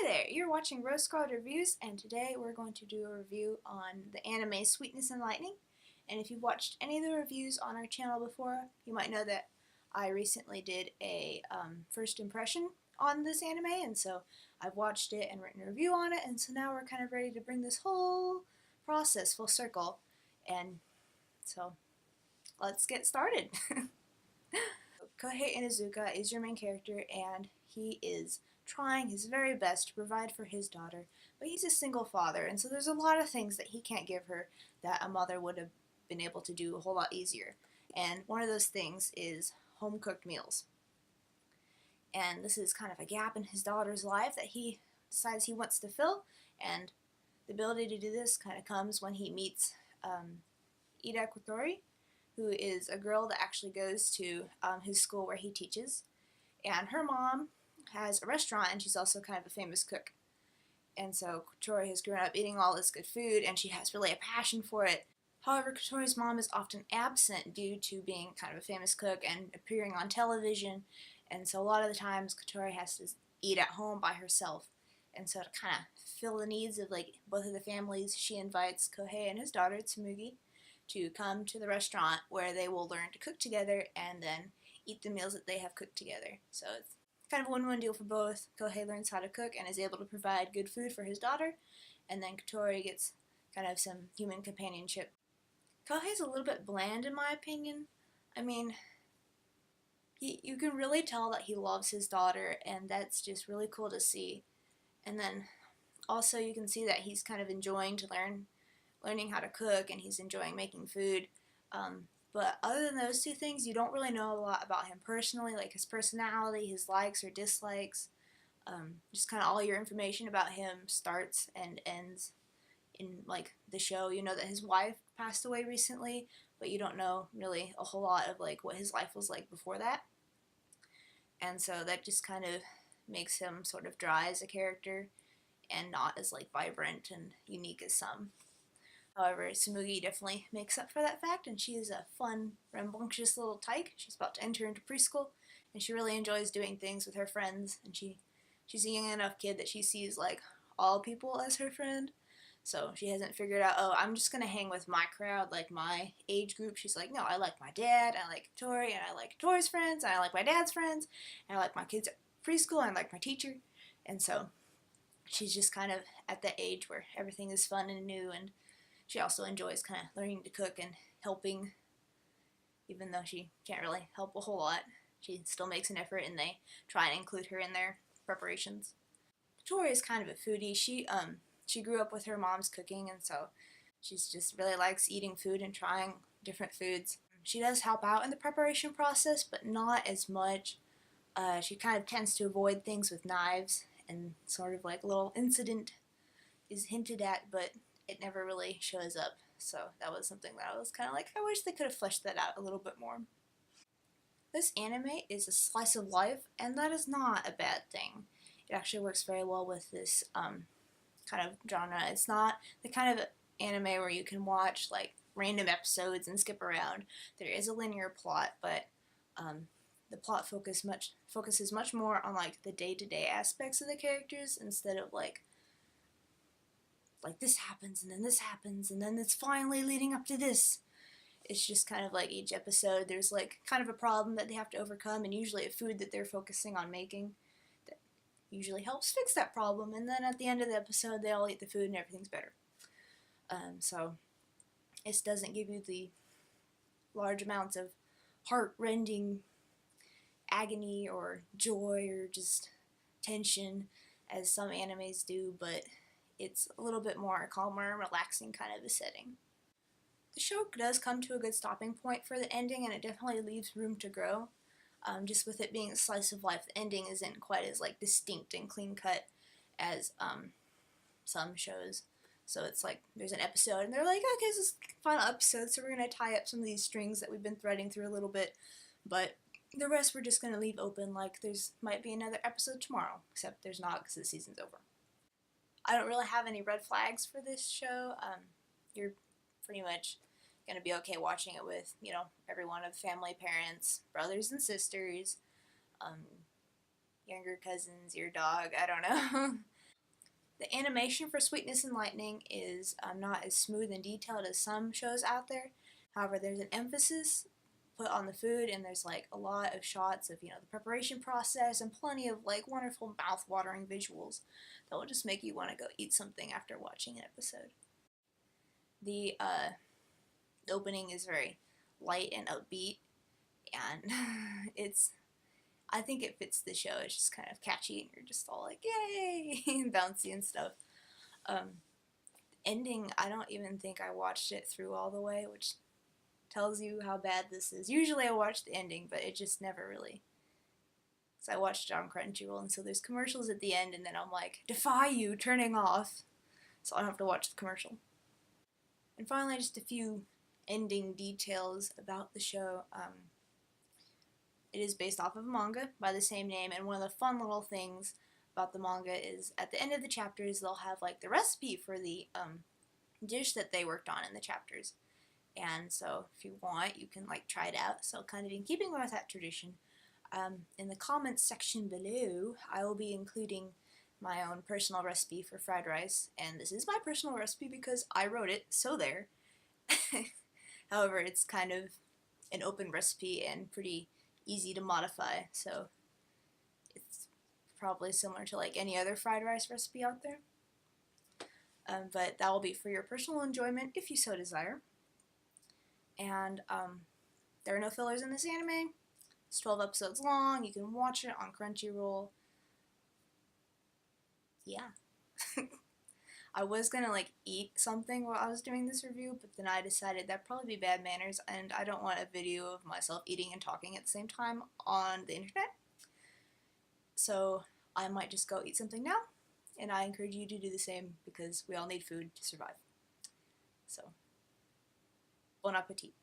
there, you're watching Rose Squad Reviews, and today we're going to do a review on the anime Sweetness and Lightning. And if you've watched any of the reviews on our channel before, you might know that I recently did a first impression on this anime, and so I've watched it and written a review on it, and so now we're kind of ready to bring this whole process full circle. And so let's get started. Kohei Inuzuka is your main character, and he is trying his very best to provide for his daughter, but he's a single father, and so there's a lot of things that he can't give her that a mother would have been able to do a whole lot easier. And one of those things is home-cooked meals. And this is kind of a gap in his daughter's life that he decides he wants to fill, and the ability to do this kind of comes when he meets Ida Kotori, who is a girl that actually goes to his school where he teaches, and her mom has a restaurant, and she's also kind of a famous cook. And so Kotori has grown up eating all this good food, and she has really a passion for it. However, Kotori's mom is often absent due to being kind of a famous cook and appearing on television, and so a lot of the times Kotori has to eat at home by herself. And so to kind of fill the needs of like both of the families, she invites Kohei and his daughter Tsumugi to come to the restaurant where they will learn to cook together and then eat the meals that they have cooked together. So it's kind of a win-win deal for both. Kohei learns how to cook and is able to provide good food for his daughter, and then Kotori gets kind of some human companionship. Kohei's a little bit bland in my opinion. I mean, you can really tell that he loves his daughter, and that's just really cool to see. And then also you can see that he's kind of enjoying to learning how to cook, and he's enjoying making food. But other than those two things, you don't really know a lot about him personally, like his personality, his likes or dislikes. Just kind of all your information about him starts and ends in like the show. You know that his wife passed away recently, but you don't know really a whole lot of like what his life was like before that. And so that just kind of makes him sort of dry as a character and not as like vibrant and unique as some. However, Tsumugi definitely makes up for that fact, and she is a fun, rambunctious little tyke. She's about to enter into preschool, and she really enjoys doing things with her friends, and she's a young enough kid that she sees like all people as her friend. So she hasn't figured out, oh, I'm just going to hang with my crowd, like my age group. She's like, no, I like my dad, I like Tori, and I like Tori's friends, and I like my dad's friends, and I like my kids at preschool, and I like my teacher. And so she's just kind of at that age where everything is fun and new, and she also enjoys kind of learning to cook and helping. Even though she can't really help a whole lot, she still makes an effort, and they try and include her in their preparations. Tori is kind of a foodie. She grew up with her mom's cooking, and so she's just really likes eating food and trying different foods. She does help out in the preparation process, but not as much. She kind of tends to avoid things with knives, and sort of like a little incident is hinted at, but it never really shows up. So that was something that I was kind of like, I wish they could have fleshed that out a little bit more. This anime is a slice of life, and that is not a bad thing. It actually works very well with this kind of genre. It's not the kind of anime where you can watch like random episodes and skip around. There is a linear plot, but the plot focuses much more on like the day-to-day aspects of the characters instead of like this happens and then this happens and then it's finally leading up to this. It's just kind of like each episode there's like kind of a problem that they have to overcome, and usually a food that they're focusing on making that usually helps fix that problem, and then at the end of the episode they all eat the food and everything's better. So it doesn't give you the large amounts of heart-rending agony or joy or just tension as some animes do, but it's a little bit more calmer and relaxing kind of a setting. The show does come to a good stopping point for the ending, and it definitely leaves room to grow. Just with it being a slice of life, the ending isn't quite as like distinct and clean cut as some shows. So it's like there's an episode and they're like, okay, this is the final episode, so we're going to tie up some of these strings that we've been threading through a little bit, but the rest we're just going to leave open, like there's might be another episode tomorrow, except there's not because the season's over. I don't really have any red flags for this show. You're pretty much going to be okay watching it with, you know, everyone of the family, parents, brothers and sisters, younger cousins, your dog, I don't know. The animation for Sweetness and Lightning is not as smooth and detailed as some shows out there. However, there's an emphasis put on the food, and there's like a lot of shots of, you know, the preparation process and plenty of like wonderful mouth-watering visuals that will just make you want to go eat something after watching an episode. The opening is very light and upbeat, and I think it fits the show. It's just kind of catchy, and you're just all like, yay, and bouncy and stuff. Ending, I don't even think I watched it through all the way, which tells you how bad this is. Usually I watch the ending, but it just never really. So I watched it on Crunchyroll, and so there's commercials at the end, and then I'm like, defy you, turning off, so I don't have to watch the commercial. And finally, just a few ending details about the show. It is based off of a manga by the same name, and one of the fun little things about the manga is at the end of the chapters they'll have like the recipe for the dish that they worked on in the chapters. And so if you want, you can like try it out. So kind of in keeping with that tradition, in the comments section below, I will be including my own personal recipe for fried rice. And this is my personal recipe because I wrote it, so there. However, it's kind of an open recipe and pretty easy to modify. So it's probably similar to like any other fried rice recipe out there. But that will be for your personal enjoyment if you so desire. And there are no fillers in this anime. It's 12 episodes long. You can watch it on Crunchyroll. Yeah. I was gonna like eat something while I was doing this review, but then I decided that'd probably be bad manners, and I don't want a video of myself eating and talking at the same time on the internet. So I might just go eat something now, and I encourage you to do the same because we all need food to survive. So, bon appetit.